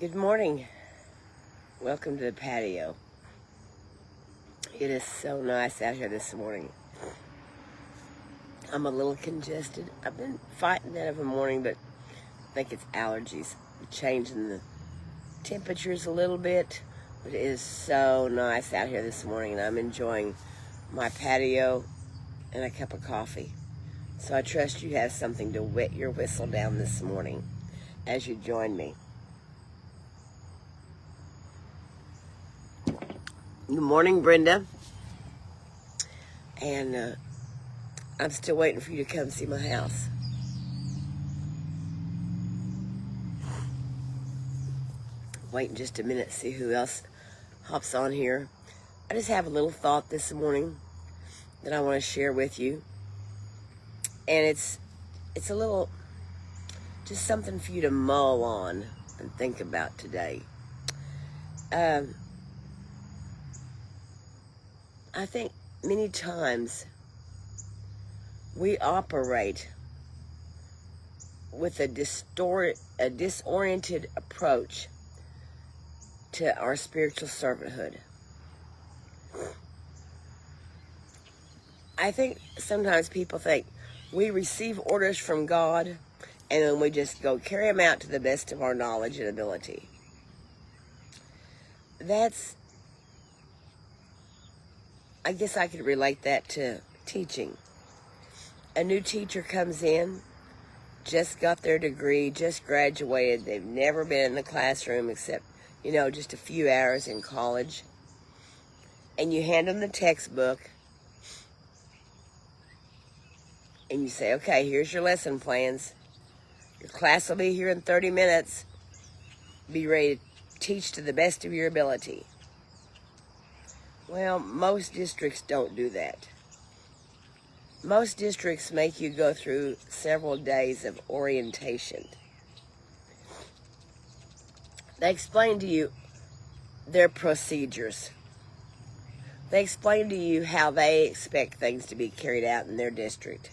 Good morning. Welcome to the patio. It is so nice out here this morning. I'm a little congested. I've been fighting that every morning, but I think it's allergies. Changing the temperatures a little bit, but it is so nice out here this morning, and I'm enjoying my patio and a cup of coffee. So I trust you have something to wet your whistle down this morning as you join me. Good morning, Brenda. And I'm still waiting for you to come see my house. Waiting just a minute, see who else hops on here. I just have a little thought this morning that I want to share with you. And it's a little, just something for you to mull on and think about today. I think many times we operate with a disoriented approach to our spiritual servanthood. I think sometimes people think we receive orders from God and then we just go carry them out to the best of our knowledge and ability. I guess I could relate that to teaching. A new teacher comes in, just got their degree, just graduated. They've never been in the classroom except, just a few hours in college. And you hand them the textbook and you say, okay, here's your lesson plans. Your class will be here in 30 minutes. Be ready to teach to the best of your ability. Well, most districts don't do that. Most districts make you go through several days of orientation. They explain to you their procedures. They explain to you how they expect things to be carried out in their district.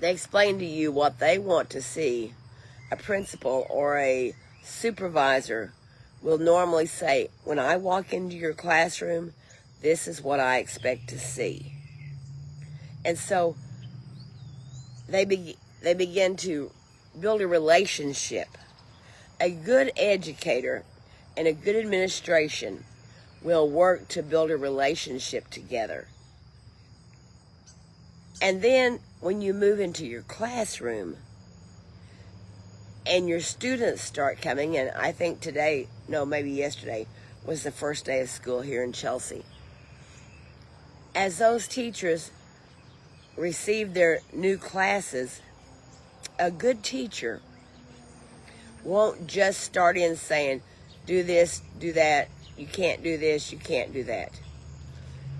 They explain to you what they want to see a principal or a supervisor will normally say, when I walk into your classroom, this is what I expect to see. And so they begin to build a relationship. A good educator and a good administration will work to build a relationship together. And then when you move into your classroom and your students start coming, and I think today, no, maybe yesterday, was the first day of school here in Chelsea. As those teachers receive their new classes, a good teacher won't just start in saying, do this, do that, you can't do this, you can't do that.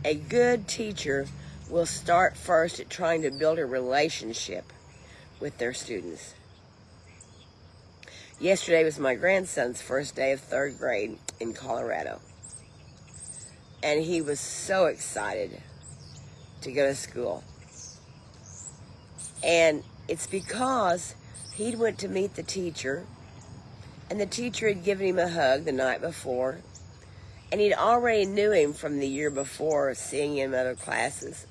A good teacher will start first at trying to build a relationship with their students. Yesterday was my grandson's first day of third grade in Colorado. And he was so excited to go to school. And it's because he went to meet the teacher, and the teacher had given him a hug the night before, and he'd already knew him from the year before, seeing him in other classes.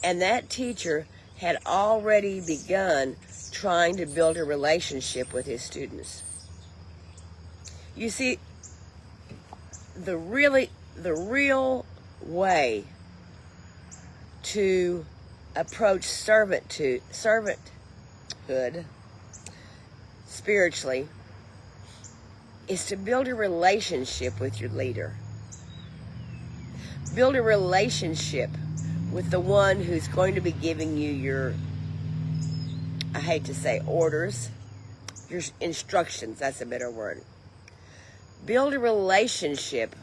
And that teacher had already begun trying to build a relationship with his students. You see, the real way to approach servanthood spiritually is to build a relationship with your leader. Build a relationship with the one who's going to be giving you your, I hate to say orders, your instructions, that's a better word. Build a relationship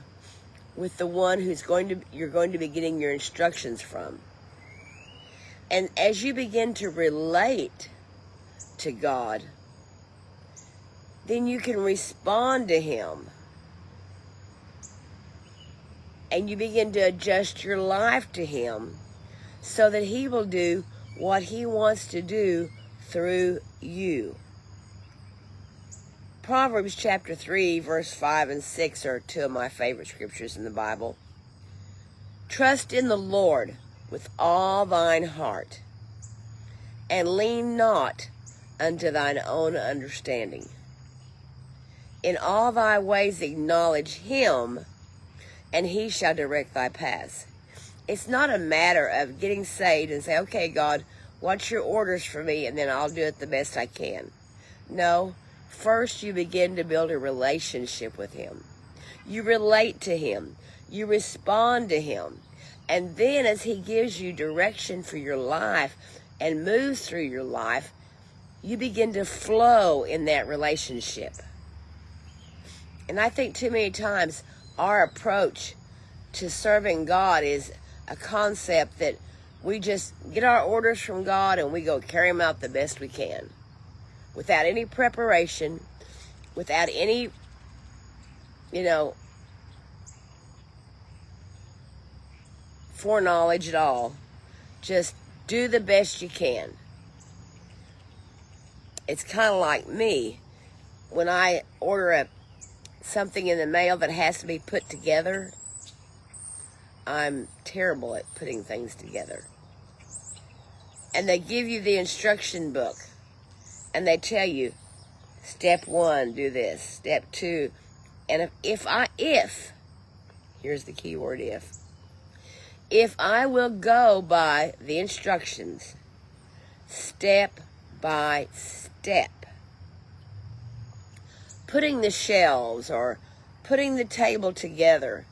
with the one you're going to be getting your instructions from. And as you begin to relate to God, then you can respond to Him. And you begin to adjust your life to Him so that He will do what He wants to do through you. Proverbs chapter 3, verse 5 and 6 are two of my favorite scriptures in the Bible. Trust in the Lord with all thine heart, and lean not unto thine own understanding. In all thy ways acknowledge him, and he shall direct thy paths. It's not a matter of getting saved and say, okay, God, what's your orders for me? And then I'll do it the best I can. No, first you begin to build a relationship with him. You relate to him. You respond to him. And then as he gives you direction for your life and moves through your life, you begin to flow in that relationship. And I think too many times our approach to serving God is a concept that we just get our orders from God and we go carry them out the best we can, without any preparation, without any, foreknowledge at all. Just do the best you can. It's kind of like me when I order something in the mail that has to be put together. I'm terrible at putting things together. And they give you the instruction book, and they tell you, step 1, do this, step 2. And if here's the key word, if I will go by the instructions, step by step, putting the shelves or putting the table together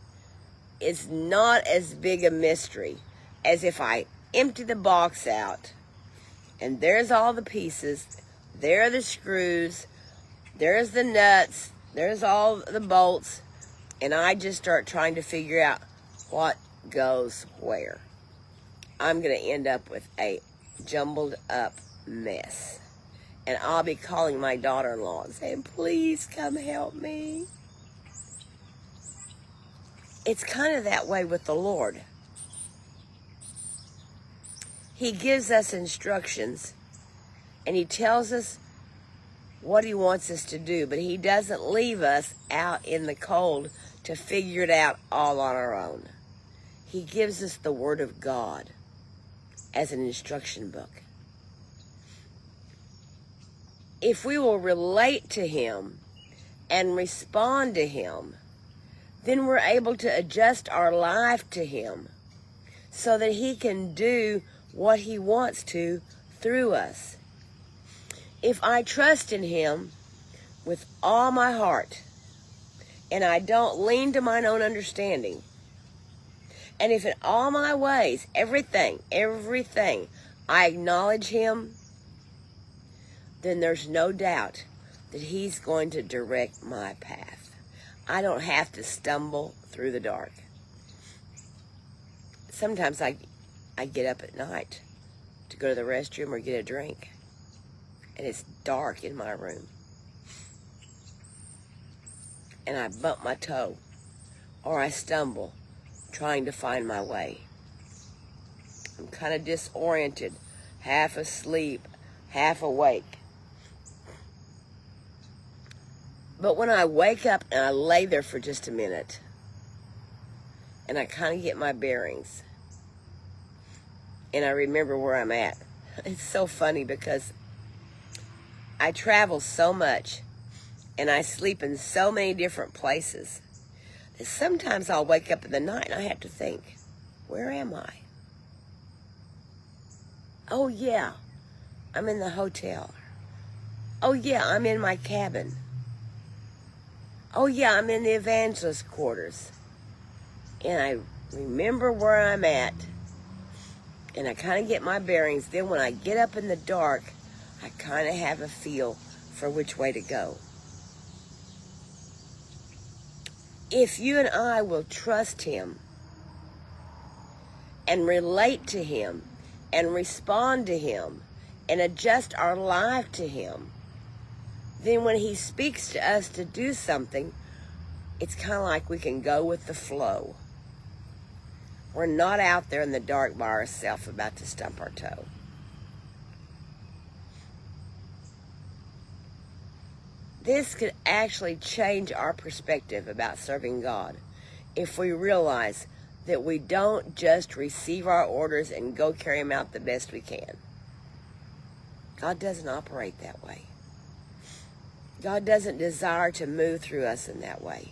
is not as big a mystery as if I empty the box out and there's all the pieces, there are the screws, there's the nuts, there's all the bolts, and I just start trying to figure out what goes where. I'm going to end up with a jumbled up mess. And I'll be calling my daughter-in-law and saying, please come help me. It's kind of that way with the Lord. He gives us instructions, and he tells us what he wants us to do, but he doesn't leave us out in the cold to figure it out all on our own. He gives us the Word of God as an instruction book. If we will relate to him and respond to him, then we're able to adjust our life to him so that he can do what he wants to through us. If I trust in him with all my heart and I don't lean to mine own understanding, and if in all my ways, everything, I acknowledge him, then there's no doubt that he's going to direct my path. I don't have to stumble through the dark. Sometimes I get up at night to go to the restroom or get a drink, and it's dark in my room. And I bump my toe, or I stumble trying to find my way. I'm kind of disoriented, half asleep, half awake. But when I wake up and I lay there for just a minute, and I kind of get my bearings, and I remember where I'm at, it's so funny because I travel so much, and I sleep in so many different places, that sometimes I'll wake up in the night and I have to think, where am I? Oh yeah, I'm in the hotel. Oh yeah, I'm in my cabin. Oh yeah, I'm in the evangelist quarters. And I remember where I'm at. And I kind of get my bearings. Then when I get up in the dark, I kind of have a feel for which way to go. If you and I will trust him and relate to him and respond to him and adjust our life to him, then when he speaks to us to do something, it's kind of like we can go with the flow. We're not out there in the dark by ourselves about to stump our toe. this could actually change our perspective about serving God if we realize that we don't just receive our orders and go carry them out the best we can. God doesn't operate that way. God doesn't desire to move through us in that way.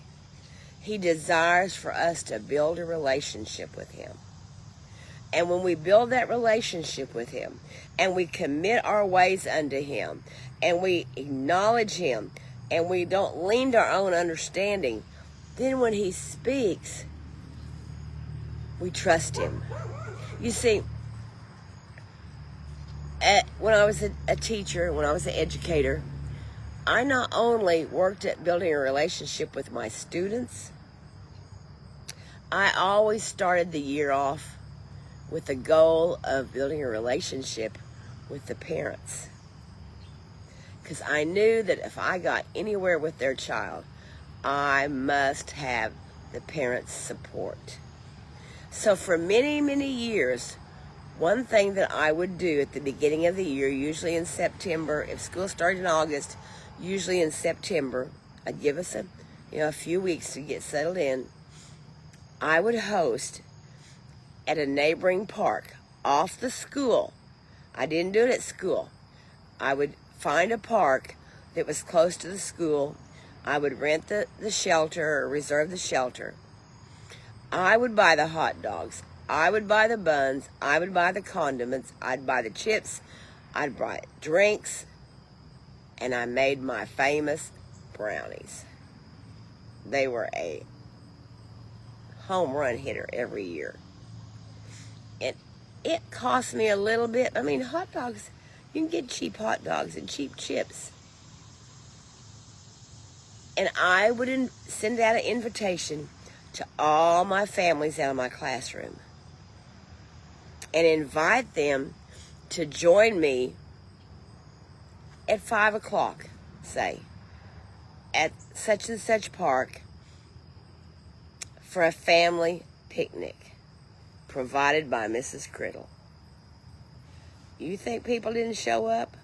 He desires for us to build a relationship with Him. And when we build that relationship with Him, and we commit our ways unto Him, and we acknowledge Him, and we don't lean to our own understanding, then when He speaks, we trust Him. You see, when I was a teacher, when I was an educator, I not only worked at building a relationship with my students, I always started the year off with the goal of building a relationship with the parents. Because I knew that if I got anywhere with their child, I must have the parents' support. So for many, many years, one thing that I would do at the beginning of the year, usually in September, if school started in August, usually in September, I'd give us a few weeks to get settled in. I would host at a neighboring park off the school. I didn't do it at school. I would find a park that was close to the school. I would rent the shelter or reserve the shelter. I would buy the hot dogs. I would buy the buns. I would buy the condiments. I'd buy the chips. I'd buy drinks. And I made my famous brownies. They were a home run hitter every year. It cost me a little bit. I mean, hot dogs, you can get cheap hot dogs and cheap chips. And I would send out an invitation to all my families out of my classroom and invite them to join me at 5 o'clock, say, at such and such park for a family picnic provided by Mrs. Criddle. You think people didn't show up?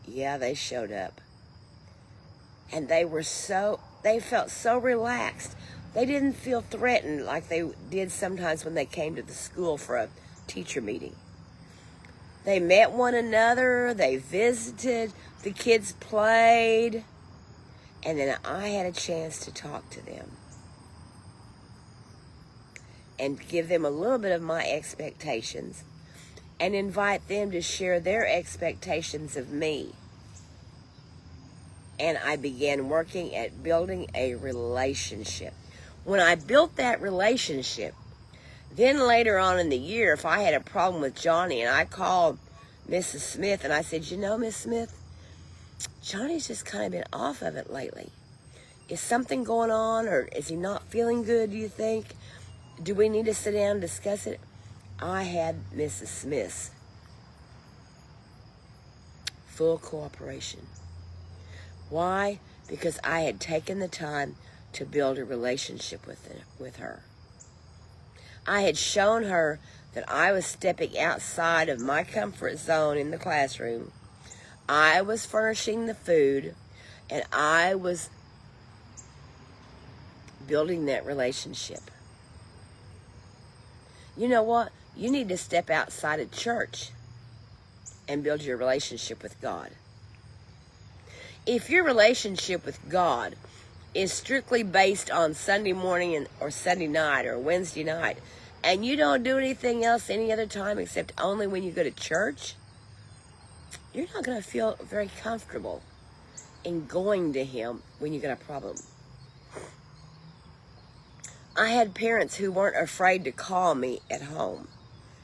Yeah, they showed up. And they felt so relaxed. They didn't feel threatened like they did sometimes when they came to the school for a teacher meeting. They met one another, they visited, the kids played, and then I had a chance to talk to them and give them a little bit of my expectations and invite them to share their expectations of me. And I began working at building a relationship. When I built that relationship, then later on in the year, if I had a problem with Johnny and I called Mrs. Smith and I said, Miss Smith, Johnny's just kind of been off of it lately. Is something going on, or is he not feeling good, do you think? Do we need to sit down and discuss it? I had Mrs. Smith's full cooperation. Why? Because I had taken the time to build a relationship with her. I had shown her that I was stepping outside of my comfort zone in the classroom. I was furnishing the food, and I was building that relationship. You know what? You need to step outside of church and build your relationship with God. If your relationship with God is strictly based on Sunday morning or Sunday night or Wednesday night, and you don't do anything else any other time except only when you go to church, you're not going to feel very comfortable in going to Him when you got a problem. I had parents who weren't afraid to call me at home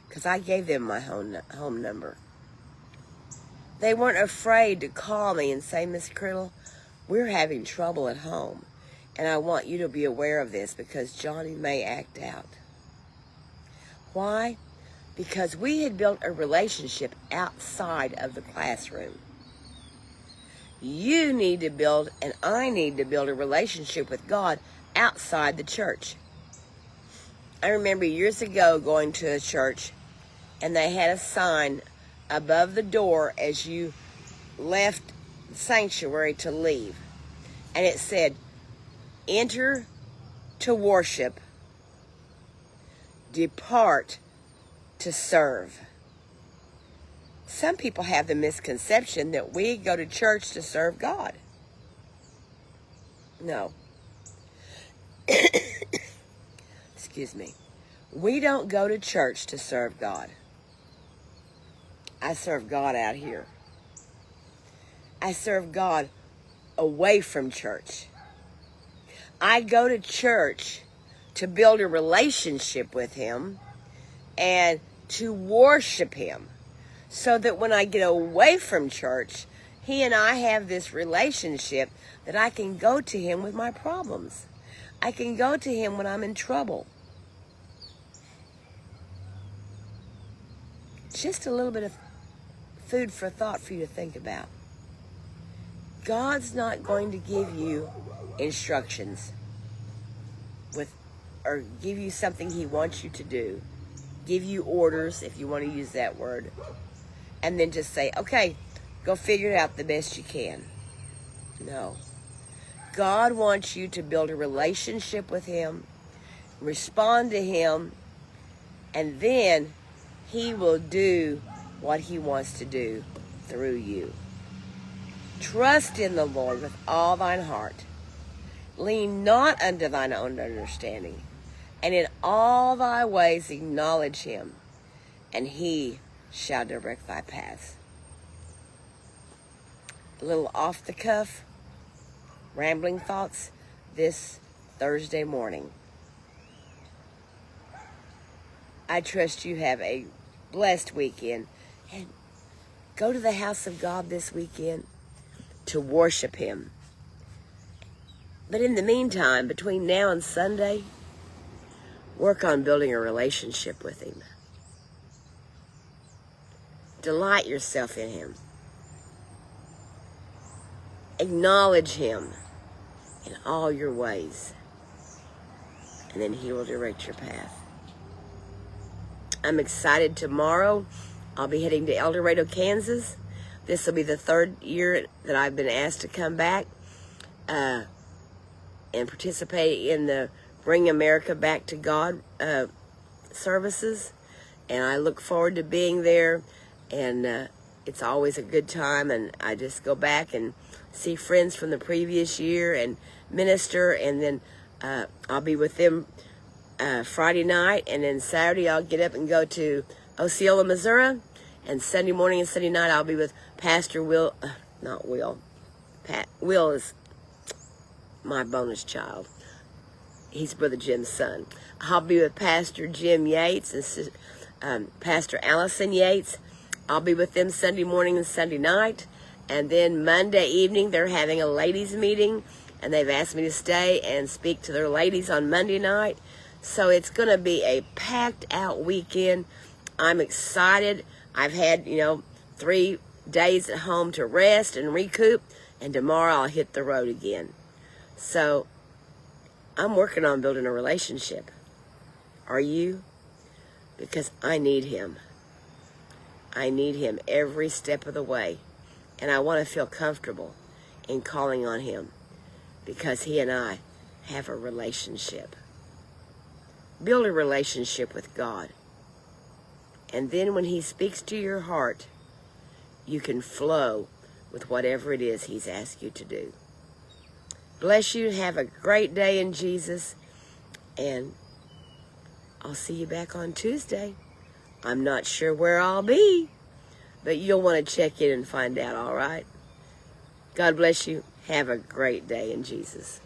because I gave them my home number. They weren't afraid to call me and say, Miss Criddle, we're having trouble at home, and I want you to be aware of this because Johnny may act out. Why? Because we had built a relationship outside of the classroom. You need to build, and I need to build a relationship with God outside the church. I remember years ago going to a church, and they had a sign above the door as you left the sanctuary to leave. And it said, enter to worship, depart to serve. Some people have the misconception that we go to church to serve God. No. Excuse me. We don't go to church to serve God. I serve God out here. I serve God away from church. I go to church to build a relationship with Him and to worship Him, so that when I get away from church, He and I have this relationship that I can go to Him with my problems. I can go to Him when I'm in trouble. Just a little bit of food for thought for you to think about. God's not going to give you instructions or give you something He wants you to do. Give you orders, if you want to use that word. And then just say, okay, go figure it out the best you can. No. God wants you to build a relationship with Him, respond to Him, and then He will do what He wants to do through you. Trust in the Lord with all thine heart. Lean not unto thine own understanding, and in all thy ways acknowledge Him, and He shall direct thy paths. A little off the cuff, rambling thoughts this Thursday morning. I trust you have a blessed weekend, and go to the house of God this weekend to worship Him. But in the meantime, between now and Sunday, work on building a relationship with Him. Delight yourself in Him. Acknowledge Him in all your ways, and then He will direct your path. I'm excited. Tomorrow I'll be heading to El Dorado, Kansas. This will be the third year that I've been asked to come back and participate in the Bring America Back to God services. And I look forward to being there. And it's always a good time. And I just go back and see friends from the previous year and minister. And then I'll be with them Friday night. And then Saturday I'll get up and go to Osceola, Missouri. And Sunday morning and Sunday night I'll be with Pastor Will. Not Will. Will is my bonus child. He's Brother Jim's son. I'll be with Pastor Jim Yates and Pastor Allison Yates. I'll be with them Sunday morning and Sunday night. And then Monday evening, they're having a ladies' meeting. And they've asked me to stay and speak to their ladies on Monday night. So it's going to be a packed out weekend. I'm excited. I've had, 3 days at home to rest and recoup. And tomorrow I'll hit the road again. So I'm working on building a relationship. Are you? Because I need Him. I need Him every step of the way. And I want to feel comfortable in calling on Him, because He and I have a relationship. Build a relationship with God. And then when He speaks to your heart, you can flow with whatever it is He's asked you to do. Bless you. Have a great day in Jesus. And I'll see you back on Tuesday. I'm not sure where I'll be, but you'll want to check in and find out, all right? God bless you. Have a great day in Jesus.